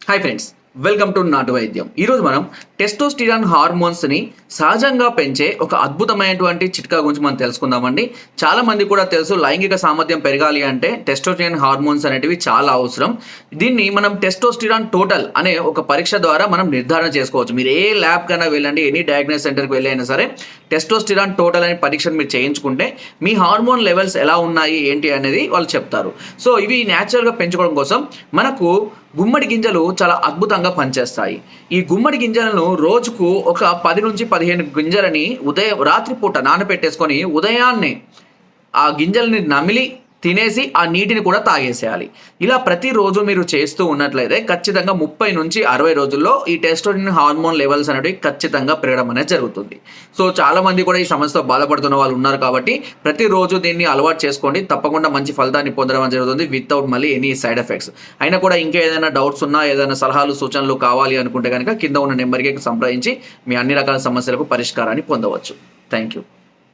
Hi friends, welcome to నాటు వైద్యం. ఈరోజు మనం టెస్టోస్టిరాన్ హార్మోన్స్ని సహజంగా పెంచే ఒక అద్భుతమైనటువంటి చిట్కా గురించి మనం తెలుసుకుందామండి. చాలా మంది కూడా తెలుసు, లైంగిక సామర్థ్యం పెరగాలి అంటే టెస్టోస్టిరాన్ హార్మోన్స్ అనేటివి చాలా అవసరం. దీన్ని మనం టెస్టోస్టిరాన్ టోటల్ అనే ఒక పరీక్ష ద్వారా మనం నిర్ధారణ చేసుకోవచ్చు. మీరు ఏ ల్యాబ్ కైనా వెళ్ళండి, ఎనీ డయాగ్నోస్ సెంటర్కి వెళ్ళి అయినా సరే టెస్టోస్టిరాన్ టోటల్ అనే పరీక్షను మీరు చేయించుకుంటే మీ హార్మోన్ లెవెల్స్ ఎలా ఉన్నాయి ఏంటి అనేది వాళ్ళు చెప్తారు. సో ఇవి న్యాచురల్గా పెంచుకోవడం కోసం మనకు గుమ్మడి గింజలు చాలా అద్భుతంగా పనిచేస్తాయి. ఈ గుమ్మడి గింజలను రోజుకు ఒక 10 నుంచి 15 గింజలని రాత్రిపూట నానబెట్టేసుకొని ఉదయాన్నే ఆ గింజల్ని నమిలి తినేసి ఆ నీటిని కూడా తాగేసేయాలి. ఇలా ప్రతిరోజు మీరు చేస్తూ ఉన్నట్లయితే ఖచ్చితంగా 30 నుంచి 60 రోజుల్లో ఈ టెస్టోస్టెరాన్ హార్మోన్ లెవెల్స్ అనేవి ఖచ్చితంగా పెరగడం అనేది జరుగుతుంది. సో చాలామంది కూడా ఈ సమస్యతో బాధపడుతున్న వాళ్ళు ఉన్నారు కాబట్టి ప్రతిరోజు దీన్ని అలవాటు చేసుకోండి. తప్పకుండా మంచి ఫలితాన్ని పొందడం జరుగుతుంది వితౌట్ మళ్ళీ ఎనీ సైడ్ ఎఫెక్ట్స్. అయినా కూడా ఇంకా ఏదైనా డౌట్స్ ఉన్నా, ఏదైనా సలహాలు సూచనలు కావాలి అనుకుంటే కనుక కింద ఉన్న నెంబర్కి సంప్రదించి మీ అన్ని రకాల సమస్యలకు పరిష్కారాన్ని పొందవచ్చు. Thank you.